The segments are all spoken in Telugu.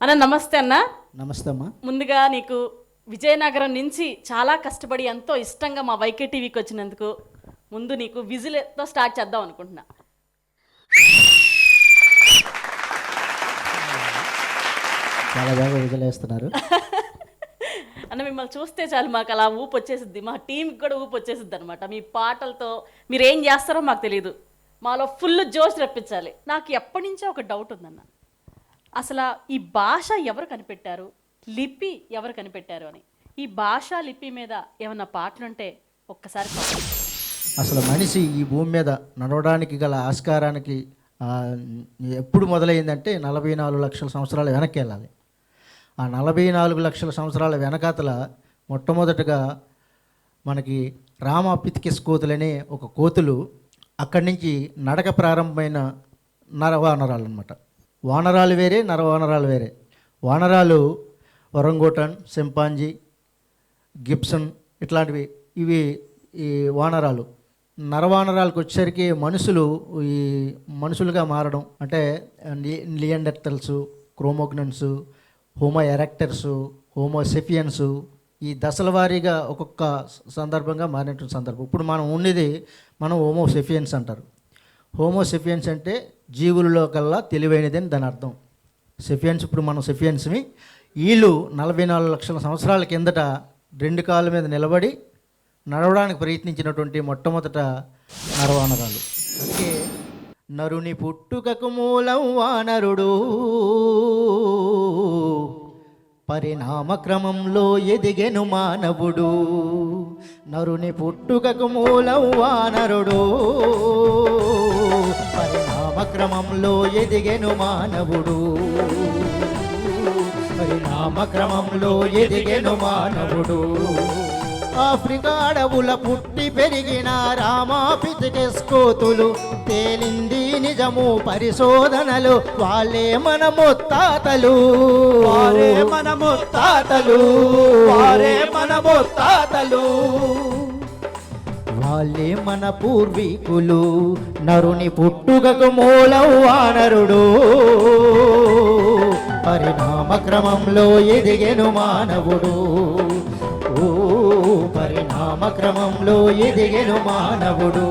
అన్న నమస్తే అన్న. నమస్తే అమ్మా. ముందుగా నీకు విజయనగరం నుంచి చాలా కష్టపడి ఎంతో ఇష్టంగా మా వైకే టీవీకి వచ్చినందుకు ముందు నీకు విజిల్తో స్టార్ట్ చేద్దాం అనుకుంటున్నా. చాలా బాగా విజిల్ వేస్తున్నారు అన్న. మిమ్మల్ని చూస్తే చాలు మాకు అలా ఊపు వచ్చేసిద్ది, మా టీంకి కూడా ఊపు వచ్చేసిద్ది అనమాట. మీ పాటలతో మీరు ఏం చేస్తారో మాకు తెలియదు, మాలో ఫుల్ జోష్ రప్పించాలి. నాకు ఎప్పటి నుంచో ఒక డౌట్ ఉందన్న, అసలు ఈ భాష ఎవరు కనిపెట్టారు, లిపి ఎవరు కనిపెట్టారు అని. ఈ భాష లిపి మీద ఏమన్నా పాటలుంటే ఒక్కసారి అసలు మనిషి ఈ భూమి మీద నడవడానికి గల ఆస్కారానికి ఎప్పుడు మొదలైందంటే 44 లక్షల సంవత్సరాల వెనక్కి వెళ్ళాలి. ఆ 44 లక్షల సంవత్సరాల వెనకాతల మొట్టమొదటగా మనకి రామాపితికిస్ కోతులనే ఒక కోతులు అక్కడి నుంచి నడక ప్రారంభమైన నరవానరాలు అనమాట. వానరాలు వేరే, నరవానరాలు వేరే. వానరాలు ఒరంగూటన్, సింపాంజీ, గిబ్సన్ ఇట్లాంటివి, ఇవి ఈ వానరాలు. నరవానరాలకు వచ్చేసరికి ఈ మనుషులుగా మారడం అంటే లియండర్టల్స్, క్రోమోగ్నన్స్, హోమో ఎరెక్టర్స్, హోమో సెఫియన్స్, ఈ దశల వారీగా ఒక్కొక్క సందర్భంగా మారినటువంటి సందర్భం. ఇప్పుడు మనం ఉన్నది హోమో సెఫియన్స్ అంటారు. హోమో సెఫియన్స్ అంటే జీవులలో కల్లా తెలివైనదని దాని అర్థం. సెఫియన్స్, ఇప్పుడు మనం సెఫియన్స్ని. వీళ్ళు 44 లక్షల సంవత్సరాల కిందట 2 కాళ్ళ మీద నిలబడి నడవడానికి ప్రయత్నించినటువంటి మొట్టమొదట నరవానరాలు. అందుకే నరుని పుట్టుకకు మూలం వానరుడు, పరిణామక్రమంలో ఎదిగెను మానవుడు. నరుని పుట్టుకకు మూలం వానరుడు, పరిణామక్రమంలో ఎదిగెను మానవుడు. పరిణామక్రమంలో ఎదిగెను మానవుడు. ఆఫ్రికా అడవుల పుట్టి పెరిగిన రామాపితికిస్ కోతులు, తేలింది నిజము పరిశోధనలు, వాళ్ళే మన ముత్తాతలు, వారే మన ముత్తాతలు, వారే మన ముత్తాతలు, వాళ్ళే మన పూర్వీకులు. నరుని పుట్టుకకు మూలం వానరుడు, పరిణామక్రమంలో ఎదిగెను మానవుడు. పరిణామక్రమంలో ఎదిగెను మానవుడు.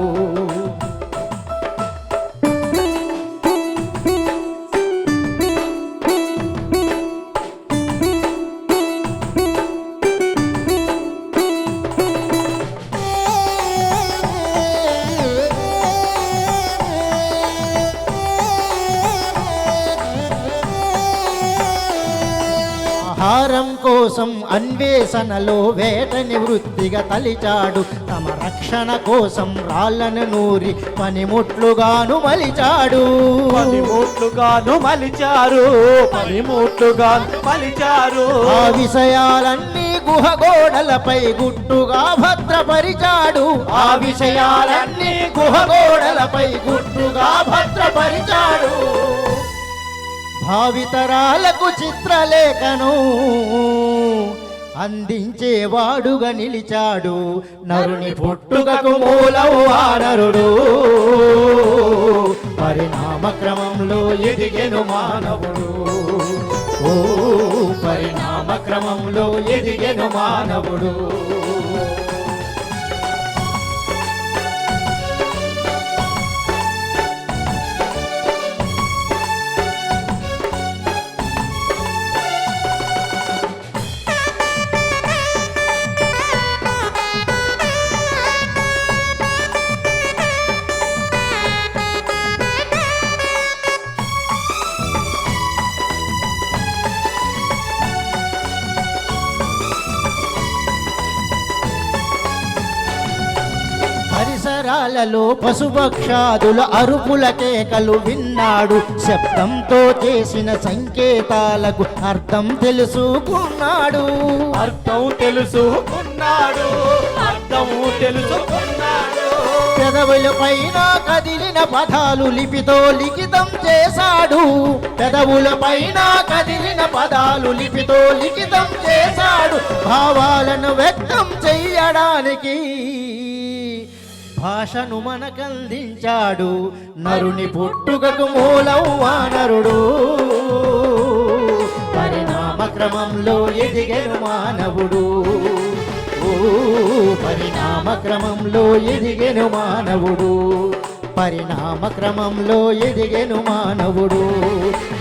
ఆహారం కోసం అన్వేషణలో వేటని వృత్తిగా తలిచాడు. తమ రక్షణ కోసం రాళ్లను నూరి పనిముట్లుగాను మలిచాడు. పనిముట్లుగాను మలిచారు, పనిముట్లుగాను మలిచారు. ఆ విషయాలన్నీ గుహగోడలపై గుట్టుగా భద్రపరిచాడు. ఆ విషయాలన్నీ గుహగోడలపై గుట్టుగా భద్రపరిచాడు. భావితరాలకు చిత్రలేఖను అందించేవాడుగా నిలిచాడు. నరుని పుట్టుకకు మూలం వానరుడు, పరిణామక్రమంలో ఎదిగెను మానవుడు. పరిణామక్రమంలో ఎదిగెను మానవుడు. పరిసరాలలో పశుపక్షాదుల అరుపుల కేకలు విన్నాడు. శబ్దంతో చేసిన సంకేతాలకు అర్థం తెలుసుకున్నాడు. అర్థం తెలుసుకున్నాడు, అర్థం తెలుసుకున్నాడు. పెదవుల పైన కదిలిన కదిలిన పదాలు లిపితో లిఖితం చేశాడు. పెదవుల పైన కదిలిన పదాలు లిపితో లిఖితం చేశాడు. భావాలను వ్యక్తం చెయ్యడానికి భాషను మనకందించాడు. నరుని పుట్టుకకు మూలం వానరుడు. పరిణామ క్రమంలో ఎదిగెను మానవుడు. పరిణామ క్రమంలో ఎదిగెను మానవుడు. పరిణామ క్రమంలో ఎదిగెను మానవుడు.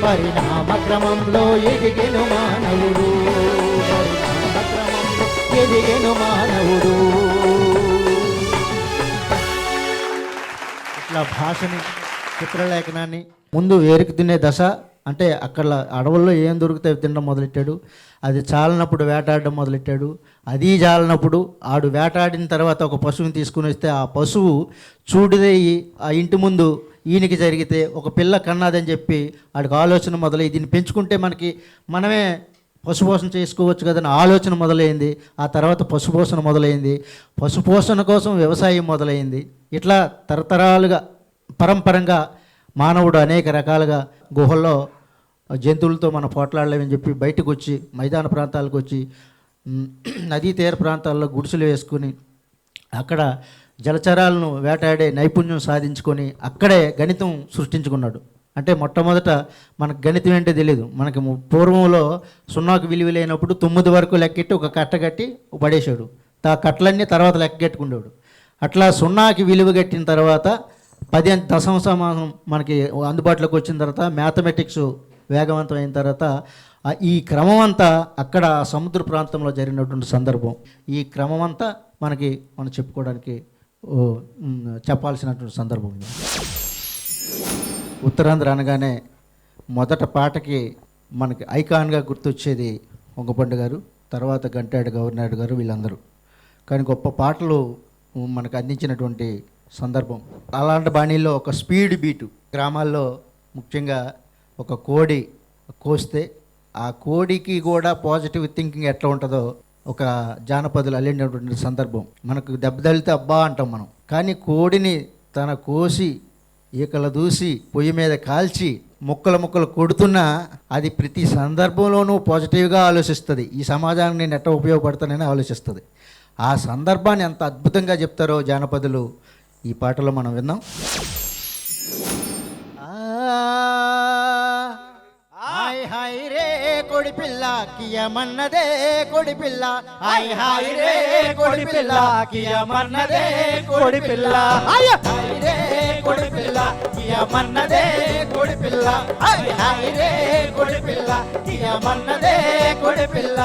పరిణామ క్రమంలో ఎదిగెను మానవుడు. పరిణామ క్రమంలో ఎదిగెను మానవుడు. ఇట్లా భాషని, చిత్రలేఖనాన్ని ముందు వేరుకు తినే దశ, అంటే అక్కడ అడవుల్లో ఏం దొరుకుతాయి తినడం మొదలెట్టాడు. అది చాలినప్పుడు వేటాడడం మొదలెట్టాడు. అది చాలినప్పుడు ఆడు వేటాడిన తర్వాత ఒక పశువుని తీసుకుని వస్తే ఆ పశువు చూడిదయ్యి ఆ ఇంటి ముందు ఈయనకి జరిగితే ఒక పిల్ల కన్నాదని చెప్పి ఆడికి ఆలోచన మొదలై దీన్ని పెంచుకుంటే మనమే పశుపోషణ చేసుకోవచ్చు కదని ఆలోచన మొదలైంది. ఆ తర్వాత పశుపోషణ మొదలైంది. పశుపోషణ కోసం వ్యవసాయం మొదలైంది. ఇట్లా తరతరాలుగా పరంపరంగా మానవుడు అనేక రకాలుగా గుహల్లో జంతువులతో మనం పోట్లాడలేమని చెప్పి బయటకు వచ్చి మైదాన ప్రాంతాలకు వచ్చి నదీ తీర ప్రాంతాల్లో గుడిసెలు వేసుకొని అక్కడ జలచరాలను వేటాడే నైపుణ్యం సాధించుకొని అక్కడే గణితం సృష్టించుకున్నాడు. అంటే మొట్టమొదట మనకు గణితం ఏంటో తెలియదు. మనకి పూర్వంలో సున్నాకు విలువ లేనప్పుడు 9 వరకు లెక్కెట్టి ఒక కట్ట కట్టి పడేశాడు. ఆ కట్టలన్నీ తర్వాత లెక్కగట్టుకునేవాడు. అట్లా సున్నాకి విలువ కట్టిన తర్వాత 10 దశాంశమానం మనకి అందుబాటులోకి వచ్చిన తర్వాత మ్యాథమెటిక్స్ వేగవంతం అయిన తర్వాత ఈ క్రమం అంతా అక్కడ సముద్ర ప్రాంతంలో జరిగినటువంటి సందర్భం. ఈ క్రమం అంతా మనం చెప్పుకోవడానికి చెప్పాల్సినటువంటి సందర్భం. ఉత్తరాంధ్ర అనగానే మొదట పాటకి మనకి ఐకాన్గా గుర్తొచ్చేది వంగపండు గారు, తర్వాత గంటాడు గవర్నర్ గారు, వీళ్ళందరూ. కానీ గొప్ప పాటలు మనకు అందించినటువంటి సందర్భం. అలాంటి బాణీలో ఒక స్పీడ్ బీటు గ్రామాల్లో ముఖ్యంగా ఒక కోడి కోస్తే ఆ కోడికి కూడా పాజిటివ్ థింకింగ్ ఎట్లా ఉంటుందో ఒక జానపదులు అల్లినటువంటి సందర్భం. మనకు దెబ్బ తగిలితే అబ్బా అంటాం మనం. కానీ కోడిని తన కోసి ఈకల దూసి పొయ్యి మీద కాల్చి ముక్కలు కొడుతున్నా అది ప్రతి సందర్భంలోనూ పాజిటివ్గా ఆలోచిస్తుంది. ఈ సమాజానికి నేను ఎట్లా ఉపయోగపడతానని ఆలోచిస్తుంది. ఆ సందర్భాన్ని ఎంత అద్భుతంగా చెప్తారో జానపదులు ఈ పాటలో మనం విన్నాం. హాయ్ హాయ్ రే కొడి పిల్ల కియమన్నదే కొడి పిల్ల, హాయ్ హాయ్ రే కొడి పిల్ల కియమన్నదే కొడి పిల్ల, హాయ్ హాయ్ రే కొడి పిల్ల కియమన్నదే కొడి పిల్ల, హాయ్ హాయ్ రే కొడి పిల్ల కియమన్నదే కొడి పిల్ల.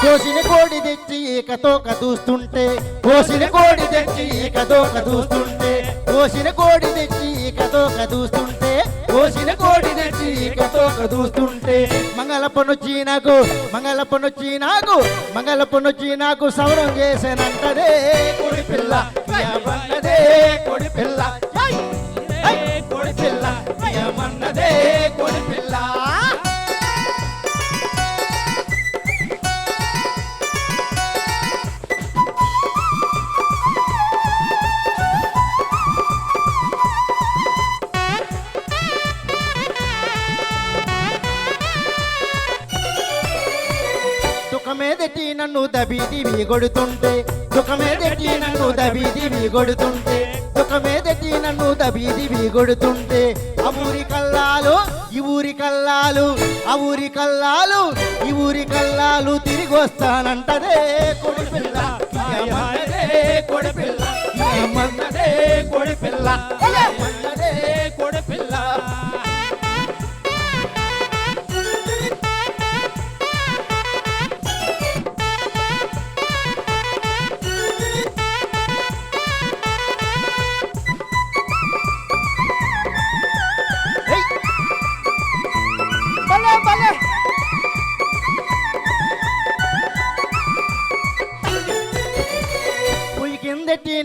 కోసిన కోడి తెచ్చి ఈకతో కదూస్తుంటే, కోసిన కోడి తెచ్చి ఈకతో కదూస్తుంటే, కోసిన కోడి తెచ్చి ఈకతో కదూస్తుంటే, కోసిన కోడి తెచ్చి ఈకతో కదూస్తుంటే, మంగళపనొచ్చి నాకు సవరం చేశానంటదే కొడి పిల్ల కియమన్నదే కొడి పిల్ల, కొడి పిల్ల కియమన్నదే కొడి పిల్ల. దుఃఖమేదటి నన్ను దబీదివి కొడుతుంటే, దుఃఖమేదటి నన్ను దబీదివి కొడుతుంటే, దుఃఖమేదటి నన్ను దబీదివి కొడుతుంటే, ఆ ఊరి కల్లాలు ఈ ఊరి కల్లాలు, ఆ ఊరి కల్లాలు ఈ ఊరి కల్లాలు తిరిగి వస్తానంటదే కొడి పిల్ల కియమన్నదే కొడి పిల్ల, కియమన్నదే కొడి పిల్ల, కియమన్నదే కొడి పిల్ల.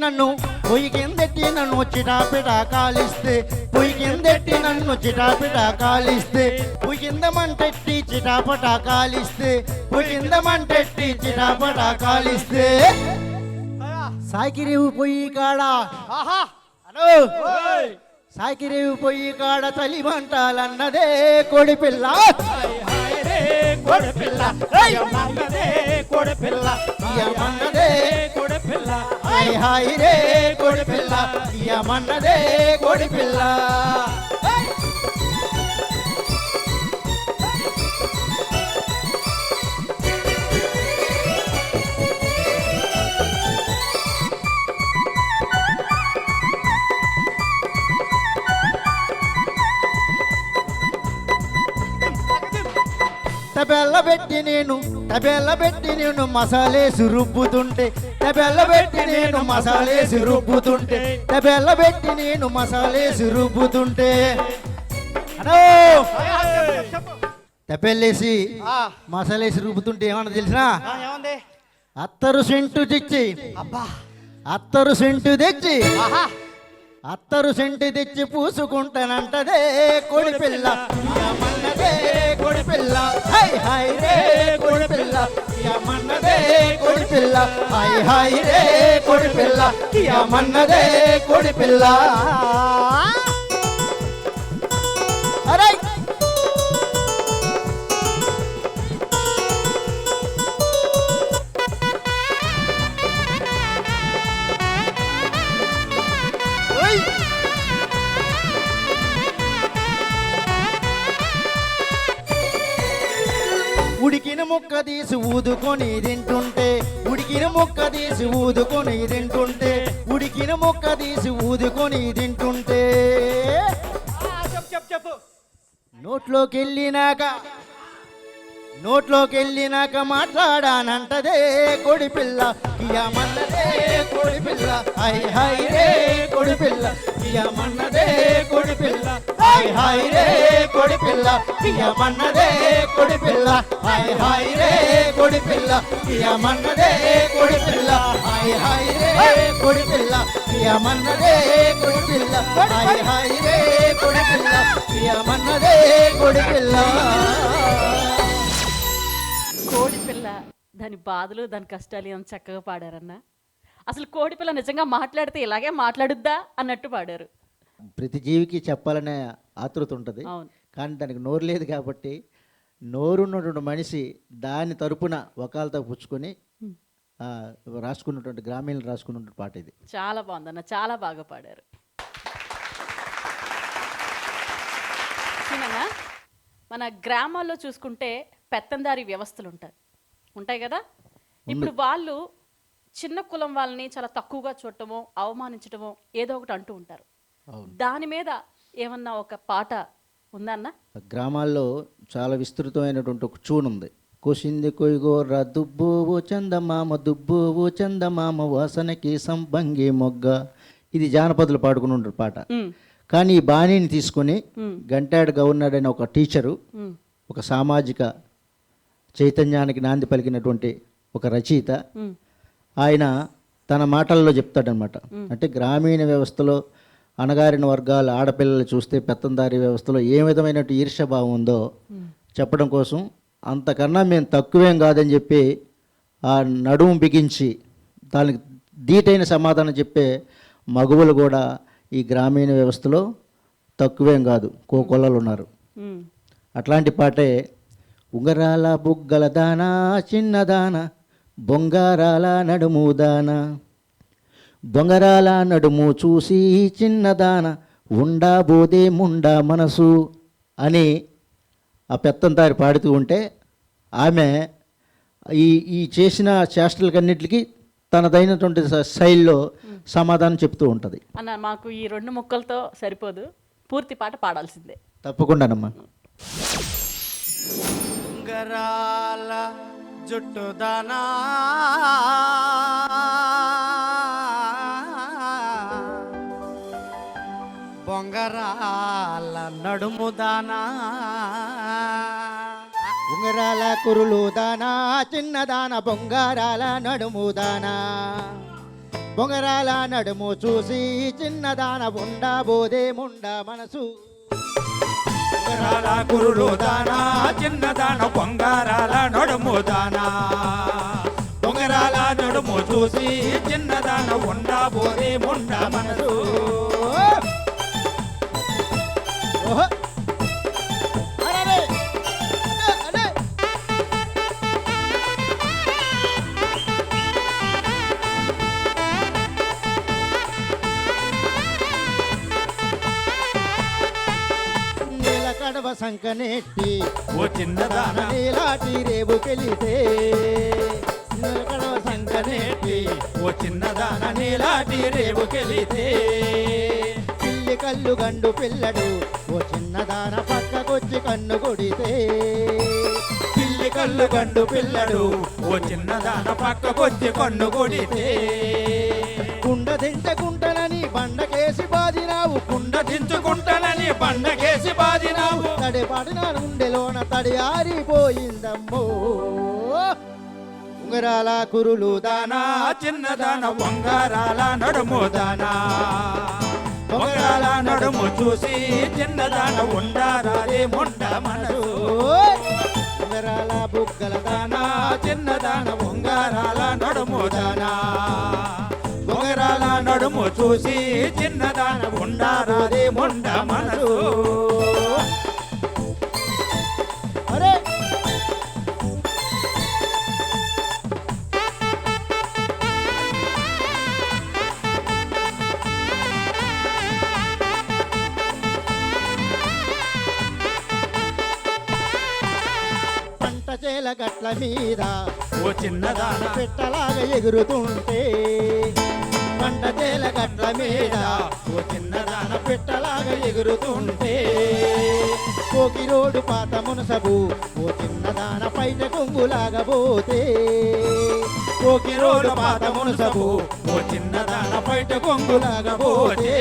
నన్ను పొయ్యి కిందెట్టి నన్ను చిటాపిటా కాలిస్తే పొయ్యి కిందెట్టి నన్ను చిటాపిటా కాలిస్తే పొయ్యి కింద మంటెట్టి చిటాపటా కాలిస్తే పొయ్యి కింద మంటెట్టి చిటాపటా కాలిస్తే సాకిరేవు పొయ్యి కాడ హలో సాకిరేవు పొయ్యి కాడ చలి మంటాలన్నదే కోడిపిల్ల కొడపిల్ల మన్నదే కొడపిల్ల మన్నదే కొడపిల్ల హాయ్ హాయ్ రే కోడిపిల్ల మన్నదే కోడిపిల్ల తబెల్ల పెట్టి నేను మసాలేసి రుబ్బుతుంటే తబెల్ల పెట్టి నేను మసాలేసి రుబ్బుతుంటే తబెల్ల పెట్టి నేను మసాలేసి రుబ్బుతుంటే అనో తబెల్లేసి మసాలేసి రుబ్బుతుంటే ఏమన్నా తెలిసినా ఏముంది అత్తరు సెంటు తెచ్చి అబ్బా అత్తరు సెంటు తెచ్చి అత్తరు సెంటు తెచ్చి పూసుకుంటానంటదే కోడిపిల్ల మన్నదే కోడిపిల్ల హై హై రే కోడిపిల్ల మన్నదే కోడిపిల్ల హై హై రే కోడిపిల్ల మన్నదే కోడిపిల్ల అరే ఉడికిన ముక్క తీసి ఊదుకొని తింటుంటే ఉడికిన ముక్క తీసి ఊదుకొని తింటుంటే ఉడికిన ముక్క తీసి ఊదుకొని తింటుంటే చెప్పు నోట్లోకి వెళ్ళినాక మాట్లాడానంటదే కోడిపిల్ల మన్నదే కోడిపిల్ల హై హై రే కోడిపిల్ల మన్నదే కోడిపిల్ల హై హై రే కోడిపిల్ల మన్నదే కోడిపిల్ల హై హై రే కోడిపిల్ల మన్నదే కోడిపిల్ల హై హై రే కోడిపిల్ల మన్నదే కోడిపిల్ల హై హై రే కోడిపిల్ల మన్నదే కోడిపిల్ల కోడిపిల్ల దాని బాధలు దాని కష్టాలు ఎంత చక్కగా పాడారన్న. అసలు కోడిపిల్ల నిజంగా మాట్లాడితే ఇలాగే మాట్లాడుద్దా అన్నట్టు పాడారు. ప్రతి జీవికి చెప్పాలనే ఆతృత ఉంటుంది, అవును. కానీ దానికి నోరు లేదు కాబట్టి నోరున్నటువంటి మనిషి దాని తరపున వకాలతో పుచ్చుకొని రాసుకున్నటువంటి గ్రామీణులు రాసుకున్నటువంటి పాట ఇది. చాలా బాగుందన్న, చాలా బాగా పాడారు. చిన్నగా మన గ్రామాల్లో చూసుకుంటే పెత్తందారి వ్యవస్థలు ఉంటాయి కదా. ఇప్పుడు వాళ్ళు చిన్న కులం వాళ్ళని చాలా తక్కువగా చూడటమో అవమానించటమో ఏదో ఒకటి అంటూ ఉంటారు. దాని మీద ఏమన్నా ఒక పాట ఉందన్న? గ్రామాల్లో చాలా విస్తృతమైనటువంటి ఒక చూను ఉంది. కోసింది కొయ్యగోర్ర దుబ్బోవో చందమామ దుబ్బోవో చందమామ వాసనకి సంబంగి మొగ్గ. ఇది జానపదులు పాడుకుని ఉంటారు పాట. కానీ ఈ బాణీని తీసుకొని గంటాడు గవర్నర్ అనే ఒక టీచరు, ఒక సామాజిక చైతన్యానికి నాంది పలికినటువంటి ఒక రచయిత, ఆయన తన మాటల్లో చెప్తాడనమాట. అంటే గ్రామీణ వ్యవస్థలో అణగారిన వర్గాల ఆడపిల్లలు చూస్తే పెత్తందారి వ్యవస్థలో ఏ విధమైన ఈర్ష్యభావం ఉందో చెప్పడం కోసం, అంతకన్నా మేము తక్కువేం కాదని చెప్పి ఆ నడుము బిగించి దానికి ధీటైన సమాధానం చెప్పే మగవులు కూడా ఈ గ్రామీణ వ్యవస్థలో తక్కువేం కాదు, కోకొల్లలు ఉన్నారు. అట్లాంటి పాటే ఉంగరాల బుగ్గల దానా చిన్నదాన బొంగారాల నడుము దానా బొంగరాల నడుము చూసి చిన్నదాన ఉండాబోదే ముండా మనసు అని ఆ పెత్తంతారి పాడుతూ ఉంటే ఆమె ఈ చేసిన చేష్టలకన్నిటికీ తనదైనటువంటి శైలిలో సమాధానం చెప్తూ ఉంటుంది. అన్న మాకు ఈ 2 ముక్కలతో సరిపోదు, పూర్తి పాట పాడాల్సిందే. తప్పకుండానమ్మా. ఉంగరాల జుట్టు దానా బొంగరాల నడుము దానా ఉంగరాల కురులు దానా చిన్నదాన బొంగారాల నడుము దానా బొంగరాల నడుము చూసి చిన్నదాన ఉండబోదే ముండ మనసు. ఉంగరాల కురులు దానా చిన్నదాన బంగారాల నడుము దానా. ఉంగరాల నడుము చూసి చిన్నదాన ఉండబోదే ముండ మనసు. ఓహో అరే అరే నీల కడవ సంకనెట్టి ఓ చిన్నదాన నీలాటి రేవుకెళితే నీల కడవ సంకనెట్టి ఓ చిన్నదాన నీలాటి రేవుకెళితే. పిల్లి కళ్ళు గండు పిల్లడు ఓ చిన్నదాన పక్కకొచ్చి కన్ను కొడితే పిల్లి కళ్ళు గండు పిల్లడు ఓ చిన్నదాన పక్కకొచ్చి కన్ను కొడితే. కుండ తింటే కుంటనని బండకేసి బాదినావు కుండ దించుకుంటానని బండకేసి బాదినావు. తడి పడిన గుండెలోన తడి ఆరిపోయిందమ్మో. ఉంగరాల కురులు దానా చిన్నదాన బంగారాల నడుము దానా. బంగారాల నడుము చూసి చిన్నదాన ఉండారాదే ముండ మనసు. ఉంగరాల బుగ్గల దానా చిన్నదాన ఉంగరాల నడుము దానా. ఉంగరాల నడుము చూసి చిన్నదాన ఉండారాదే ముండ మనసు. అరే పంట చేల గట్ల మీద ఓ చిన్నదాన పెట్టలాగా ఎగురుతుంటే పంట చేల గట్ల మీద ఓ చిన్నదాన పెట్టలాగా ఎగురుతుంటే కోకిరోడు పాత మునసబు ఓ చిన్నదాన పైట కొంగులాగా పోతే కోకిరోలు పాత మునసబు ఓ చిన్నదాన బయట కొంగులాగా పోతే.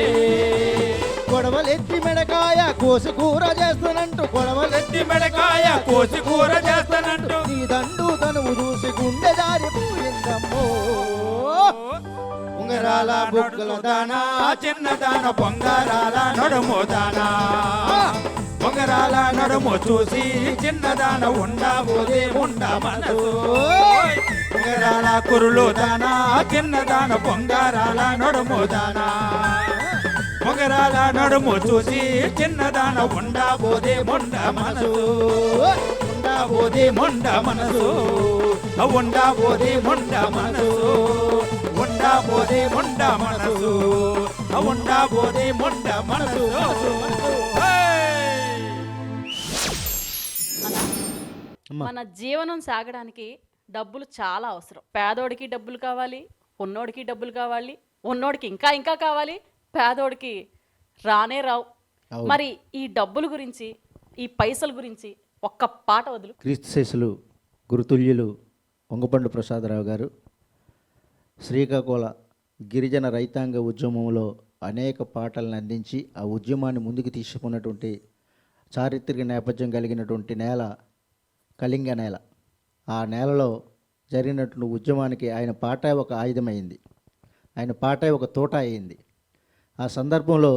గొడవలెత్తి మెడకాయ కోసి కూర చేస్తున్నట్టు గొడవలెత్తి ఎత్తి మెడకాయ కోసి కూర చేస్తానంటూ నీ దండు తనువు చూసి గుండె జారిపోయిందమ్మో. ఉంగరాల బుగ్గల దానా చిన్నదాన బంగారాల నడుము దానా. ఉంగరాల నడుము చూసి చిన్నదాన ఉండబోదే ఉండ మనసు. ఉంగరాల కురులు దానా చిన్నదాన బంగారాల నడుము దానా. ఉంగరాల నడుము చూసి చిన్నదాన ఉండబోదే ముండ మనసు. ఉండబోదే ముండ మనసు. ఉండబోదే ముండ మనసు. ఉండబోదే ముండ మనసు. ఉండబోదే ముండ మనసు. మన జీవనం సాగడానికి డబ్బులు చాలా అవసరం. పేదోడికి డబ్బులు కావాలి, ఉన్నోడికి డబ్బులు కావాలి, ఉన్నోడికి ఇంకా ఇంకా కావాలి, పేదోడికి రానే రావు. అవును. మరి ఈ డబ్బుల గురించి, ఈ పైసల గురించి ఒక్క పాట వదులు. క్రీస్తు శేషులు గురుతుల్యులు వంగపండు ప్రసాదరావు గారు శ్రీకాకుళ గిరిజన రైతాంగ ఉద్యమంలో అనేక పాటలను అందించి ఆ ఉద్యమాన్ని ముందుకు తీసుకున్నటువంటి చారిత్రక నేపథ్యం కలిగినటువంటి నేల కళింగ నేల. ఆ నేలలో జరిగినటువంటి ఉద్యమానికి ఆయన పాట ఒక ఆయుధమైంది, ఆయన పాట ఒక తోట అయింది. ఆ సందర్భంలో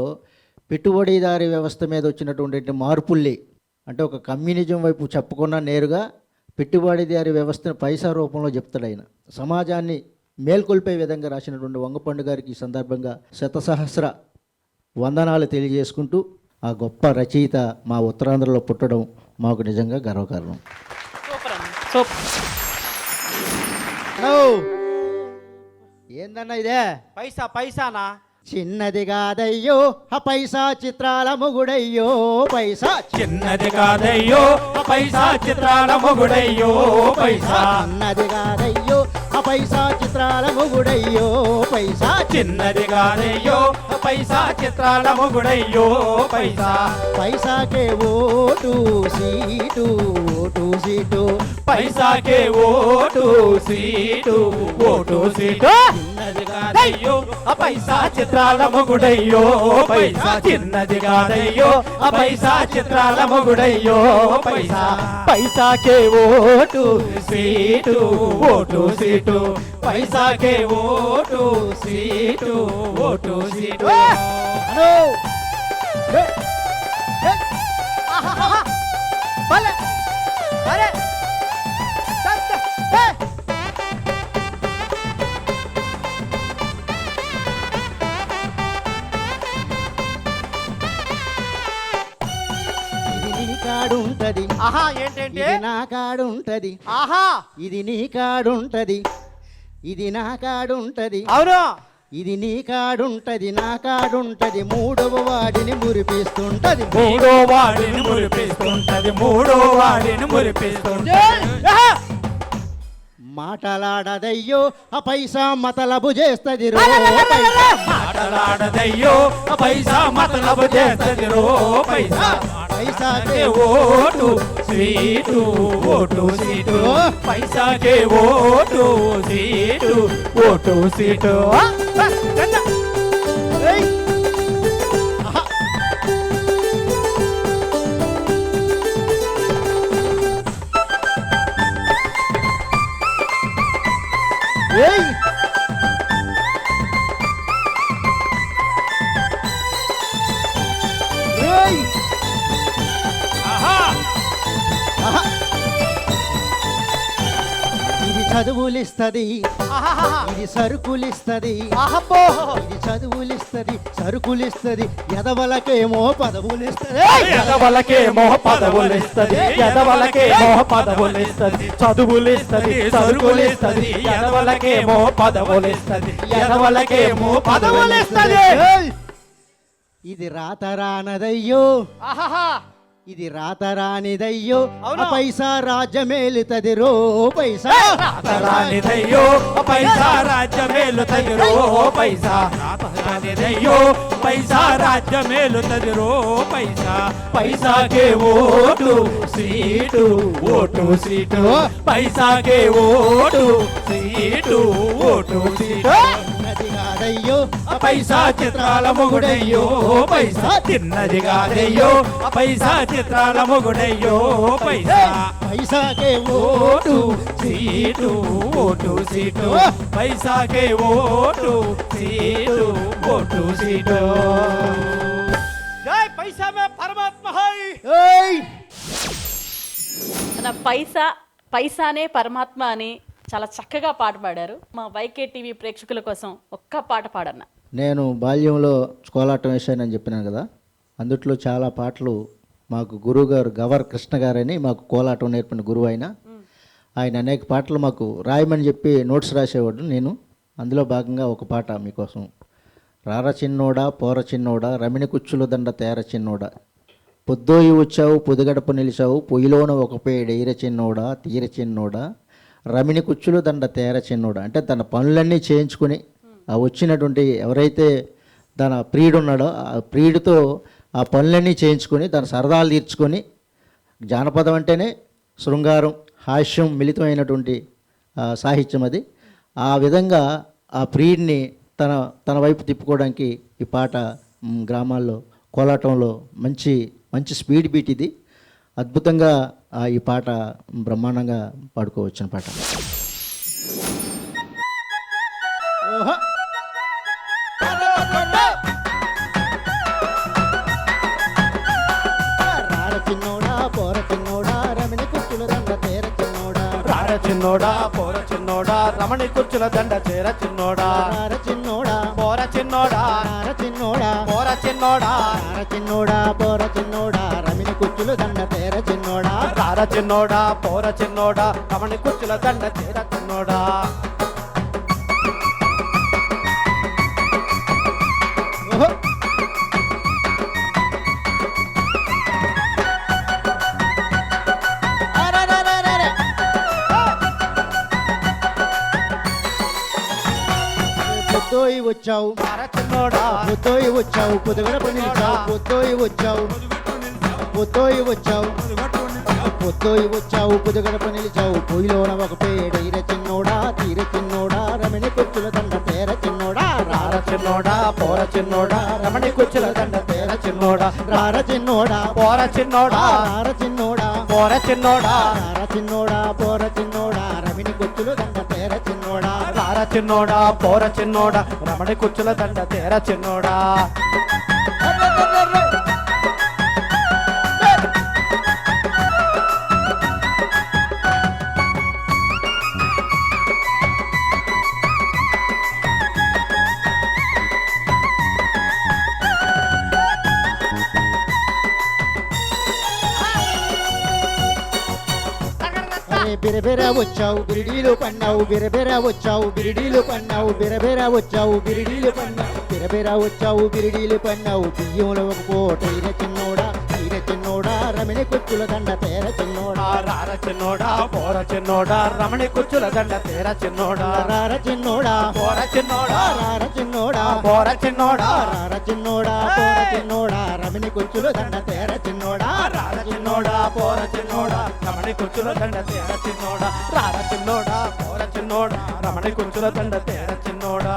పెట్టుబడిదారీ వ్యవస్థ మీద వచ్చినటువంటి మార్పుల్ని, అంటే ఒక కమ్యూనిజం వైపు చెప్పకుండా నేరుగా పెట్టుబడిదారీ వ్యవస్థను పైసా రూపంలో చెప్తాడు ఆయన. సమాజాన్ని మేల్కొల్పే విధంగా రాసినటువంటి వంగపండు గారికి ఈ సందర్భంగా శతసహస్ర వందనాలు తెలియజేసుకుంటూ, ఆ గొప్ప రచయిత మా ఉత్తరాంధ్రలో పుట్టడం మాకు నిజంగా గర్వకారణం. సూపర్ అన్న, సూపర్. ఏందన్నా ఇదే? పైసా పైసానా చిన్నది కాదయ్యో ఆ పైసా చిత్రాల మొగుడయ్యో పైసా చిన్నది కాదయ్యో పైసా చిత్రాల మొగుడయ్యో పైసా. చిన్నది కాదయ్యో ఆ పైసా చిత్రాల మొగుడయ్యో పైసా చిన్నది కాదయ్యో పైసా చిత్రాల మొగుడయ్యో పైసా పైసాకే ఓటు సీటు ఓటు సీటు పైసాకే ఓటు సీటు ఓటు సీటు చిన్నది కాదయ్యో ఆ పైసా చిత్రాల మొగుడయ్యో పైసా చిన్నది కాదయ్యో ఆ పైసా చిత్రాల మొగుడయ్యో పైసా పైసాకే ఓటు సీటు ఓటు సీటు పైసాకే vote seat vote seat hello ఏ, ఏ, ఆహాహా, భలే, భలే, దంత, ఏ. ఇది నీ కాడుంటది ఆహా ఏంటేంటి ఇది నా కాడుంటది ఆహా ఇది నీ కాడుంటది ఇది నా కాడుంటది అవును ఇది నీ కాడుంటది నా కాడుంటది మూడవ వాడిని మురిపిస్తుంటది మూడో వాడిని మురిపిస్తుంటది మూడో వాడిని మురిపిస్తుంటది మాటలాడదయ్యో ఆ పైసా మతలబు చేస్తది రో మాటలాడదయ్యో ఆ పైసా మతలబు చేస్తది రో పైసా పైసాకే ఓటు సీటు ఓటు సీటు పైసాకే ఓటు సీటు ఓటు సీటు ఏయ్. ఆహా. ఏయ్. ఏయ్. ఆహా ఆహా. ఇది చదువులిస్తది ఆహాహా ఇది సరుకులిస్తది ఆహబ్బో ఇది చదువులిస్తది సరుకులిస్తది ఎదవలకేమో పదవులిస్తది ఎదవలకేమో పదవులిస్తది ఎదవలకేమో పదవులిస్తది చదువులిస్తది చదువులిస్తది ఎదవలకేమో పదవులిస్తది ఎదవలకేమో పదవులిస్తది ఏయ్! ఇది రాతరానదయ్యో ఆహాహా ఇది రాతరానిదయ్యో అవును. ఆ పైసా రాజ్యమేలుతది రో పైసా రానిదయ్యో పైసా రాజ్యమేలుతది రో పైసా రానిదయ్యో పైసా రాజ్యమేలుతది రో పైసా పైసాకే ఓటు సీటు ఓటు సీటు పైసాకే ఓటు సీటు ఓటు సీటు ఉన్నది కాదయ్యో ఆ పైసా చిత్రాల మొగుడయ్యో పైసా తిన్నది కాదయ్యో ఆ పైసా చిత్రాల మొగుడయ్యో పైసా పైసాకే ఓటు సీటు ఓటు సీటు పైసాకే ఓటు సీటు ఓటు సీటు జై పైసా మే పరమాత్మ హై ఏయ్! మన పైసానే పరమాత్మ అని చాలా చక్కగా పాట పాడారు. మా వైకే టీవీ ప్రేక్షకుల కోసం ఒక్క పాట పాడన్న. నేను బాల్యంలో కోలాటం వేశానని చెప్పినాను కదా, అందుట్లో చాలా పాటలు మాకు గురువుగారు గవర్ కృష్ణ గారని మాకు కోలాటం నేర్పిన గురువు ఆయన అనేక పాటలు మాకు రాయమని చెప్పి నోట్స్ రాసేవాడు. నేను అందులో భాగంగా ఒక పాట మీకోసం. రార చిన్నోడా పోర చిన్నోడా రమిణి కుచ్చుల దండ తేర చిన్నోడా పొద్దోయి వచ్చావు పొదిగడపు నిలిచావు పొయ్యిలోన ఒక పేడెయిర చిన్నోడా తీర చిన్నోడా రమిణి కుచ్చులు దండ తేర చిన్నోడా అంటే తన పనులన్నీ చేయించుకుని ఆ వచ్చినటువంటి ఎవరైతే తన ప్రియుడు ఉన్నాడో ఆ ప్రియుడితో ఆ పనులన్నీ చేయించుకొని తన సరదాలు తీర్చుకొని జానపదం అంటేనే శృంగారం హాస్యం మిళితమైనటువంటి సాహిత్యం అది. ఆ విధంగా ఆ ప్రియుడిని తన తన వైపు తిప్పుకోవడానికి ఈ పాట గ్రామాల్లో కోలాటంలో మంచి మంచి స్పీడ్ బీట్ ఇది. అద్భుతంగా ఈ పాట బ్రహ్మాండంగా పాడుకోవచ్చిన పాట. ఓహో రార చిన్నోడా పోర చిన్నోడా రమిణి కుచ్చుల దండ తేర చిన్నోడా రార చిన్నోడా పోర చిన్నోడా రమణి కుర్చుల దండ చేర చిన్నోడా రార చిన్నోడా పోర చిన్నోడా రార చిన్నోడా పోర చిన్నోడా రార చిన్నోడా పోర చిన్నోడా రమిణి కుచ్చుల దండ తేర చిన్నోడా రార చిన్నోడా పోర చిన్నోడా రమణి కుర్చుల దండ చేర చిన్నోడా ఓహో అరెరెరెరెరె. పొద్దు పొద్దోయి వచ్చావు రార చిన్నోడా పొద్దోయి వచ్చావు పొద్దుగడప నిలిచావు పొద్దోయి వచ్చావు పొద్దోయి వచ్చావు పొద్దోయి వచ్చావు పొద్దుగడప నిలిచావు పొయ్యిలోన ఒక పేడైర చిన్నోడా తీర చిన్నోడా రమణి కొచ్చుల దండ తేర చిన్నోడా రార చిన్నోడా పోర చిన్నోడా రమణి కుచ్చుల దండ తేర చిన్నోడా రార చిన్నోడా పోర చిన్నోడా రార చిన్నోడా పోర చిన్నోడా రార చిన్నోడా పోర చిన్నోడా రమణి కొచ్చుల దండ తేర చిన్నోడా రార చిన్నోడా పోర చిన్నోడా రమణి కుచ్చుల దండ తేర చిన్నోడా అరే బిరబెర వచ్చావు బిరిడీలు పన్నావు బిరబెర వచ్చావు బిరిడీలు పన్నావు బిరబెర వచ్చావు బిరిడీలు పన్నావు బిరబెర వచ్చావు బిరిడీలు పన్నావు బియ్యంలో ఒక పూట ఈర చిన్నోడా ఈర చిన్నోడా రమణి కుచ్చుల దండ తేర చిన్నోడా రార చిన్నోడా పోర చిన్నోడా రమణి కుచ్చుల దండ తేర చిన్నోడా రార చిన్నోడా పోర చిన్నోడా రార చిన్నోడా పోర చిన్నోడా రార చిన్నోడా పోర చిన్నోడా రమణి కుచ్చుల దండ తేర చిన్నోడా రార చిన్నోడా పోర చిన్నోడా రమణి కుచ్చుల దండ తేర చిన్నోడా రార చిన్నోడా పోర చిన్నోడా రమణి కుచ్చుల దండ తేర చిన్నోడా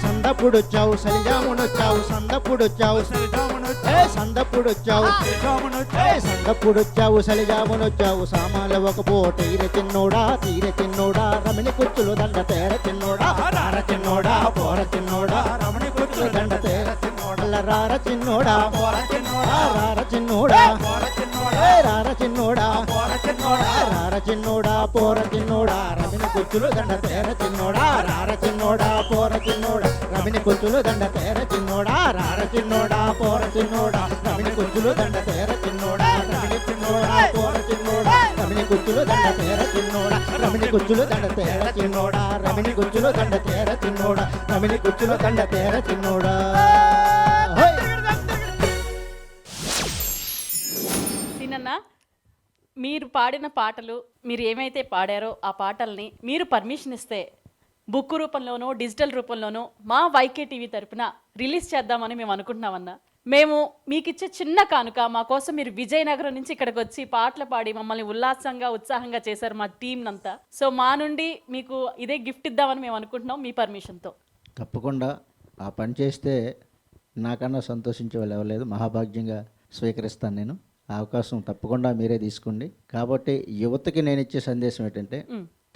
సందప్పుడొచ్చావు సలిజామునొచ్చావు సందప్పుడొచ్చావు సందప్పుడొచ్చావు సందప్పుడొచ్చావు సలిజామునొచ్చావు సామాన్ల ఒక పూట ఈర చిన్నోడా తీర చిన్నోడా రమణి కుచ్చులు దండ తేర చిన్నోడా రార చిన్నోడా పోర చిన్నోడా రమణి కుచ్చులు దండ తేర చిన్నోడా రార చిన్నోడా పోర చిన్నోడా రార చిన్నోడా పోర చిన్నోడా రార చిన్నోడా పోర చిన్నోడా రార చిన్నోడా పోర చిన్నోడా రమణి కుచ్చులు దండ తేర చిన్నోడా రార చిన్నోడా పోర చిన్నోడా రమణి కుచ్చులు దండ తేర చిన్నోడా రార చిన్నోడా పోర చిన్నోడా రమణి కుచ్చులు దండ తేర చిన్నోడా రమణి చిన్నోడా పోర చిన్నోడా రమణి కుచ్చులు దండ తేర చిన్నోడా రమణి కుచ్చులు దండ తేర చిన్నోడా రమణి కుచ్చులు దండ తేర చిన్నోడా రమణి కుచ్చులు దండ తేర చిన్నోడా సీనన్న, మీరు పాడిన పాటలు మీరు ఏమైతే పాడారో ఆ పాటల్ని మీరు పర్మిషన్ ఇస్తే బుక్ రూపంలోనో డిజిటల్ రూపంలోనో మా వైకే టీవీ తరపున రిలీజ్ చేద్దామని మేము అనుకుంటున్నామన్నా. మేము మీకు ఇచ్చే చిన్న కానుక, మా కోసం మీరు విజయనగరం నుంచి ఇక్కడికి వచ్చి పాటలు పాడి మమ్మల్ని ఉల్లాసంగా ఉత్సాహంగా చేశారు మా టీం అంతా. సో మా నుండి మీకు ఇదే గిఫ్ట్ ఇద్దామని మేము అనుకుంటున్నాం మీ పర్మిషన్తో. తప్పకుండా ఆ పని చేస్తే నాకన్నా సంతోషించే వాళ్ళు ఎవరు లేదు. మహాభాగ్యంగా స్వీకరిస్తాను నేను. ఆ అవకాశం తప్పకుండా మీరే తీసుకోండి. కాబట్టి యువతకి నేను ఇచ్చే సందేశం ఏంటంటే,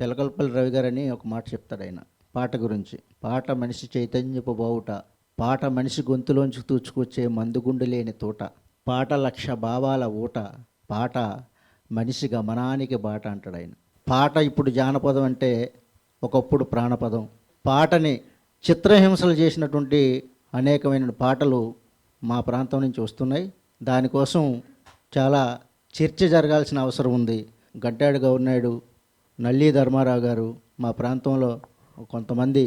తెలకల్పల్లి రవి గారని ఒక మాట చెప్తాడు ఆయన పాట గురించి. పాట మనిషి చైతన్యపు బావుట, పాట మనిషి గొంతులోంచి తూచుకొచ్చే మందుగుండు లేని తోట, పాట లక్ష భావాల ఊట, పాట మనిషి గమనానికి బాట అంటాడు ఆయన. పాట ఇప్పుడు జానపదం అంటే ఒకప్పుడు ప్రాణపదం. పాటని చిత్రహింసలు చేసినటువంటి అనేకమైన పాటలు మా ప్రాంతం నుంచి వస్తున్నాయి. దానికోసం చాలా చర్చ జరగాల్సిన అవసరం ఉంది. గడ్డాడు గౌర్నాయుడు, నల్లి ధర్మారావు గారు మా ప్రాంతంలో కొంతమంది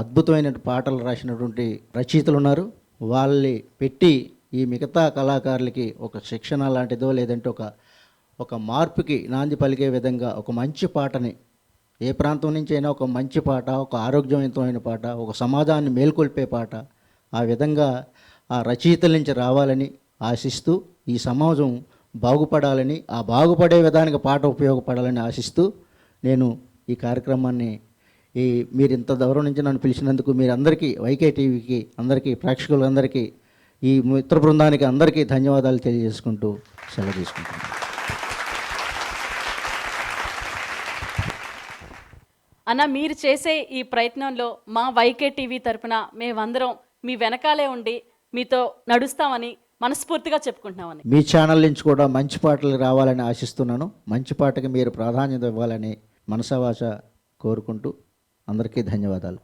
అద్భుతమైన పాటలు రాసినటువంటి రచయితలు ఉన్నారు. వాళ్ళని పెట్టి ఈ మిగతా కళాకారులకి ఒక శిక్షణ లాంటిదో లేదంటే ఒక మార్పుకి నాంది పలికే విధంగా ఒక మంచి పాటని, ఏ ప్రాంతం నుంచి అయినా ఒక మంచి పాట, ఒక ఆరోగ్యవంతమైన పాట, ఒక సమాజాన్ని మేల్కొల్పే పాట ఆ విధంగా ఆ రచయితల నుంచి రావాలని ఆశిస్తూ, ఈ సమాజం బాగుపడాలని, ఆ బాగుపడే విధానికి పాట ఉపయోగపడాలని ఆశిస్తూ నేను ఈ కార్యక్రమాన్ని మీరు ఇంత దూరం నుంచి నన్ను పిలిచినందుకు మీరందరికీ, వైకే టీవీకి అందరికీ, ప్రేక్షకులందరికీ, ఈ మిత్ర బృందానికి అందరికీ ధన్యవాదాలు తెలియజేసుకుంటూ సెలవు తీసుకుంటున్నాను. అన్న, మీరు చేసే ఈ ప్రయత్నంలో మా వైకే టీవీ తరపున మేమందరం మీ వెనకాలే ఉండి మీతో నడుస్తామని మనస్ఫూర్తిగా చెప్పుకుంటున్నామని. మీ ఛానల్ నుంచి కూడా మంచి పాటలు రావాలని ఆశిస్తున్నాను. మంచి పాటకి మీరు ప్రాధాన్యత ఇవ్వాలని మనసావాచ కోరుకుంటూ అందరికీ ధన్యవాదాలు.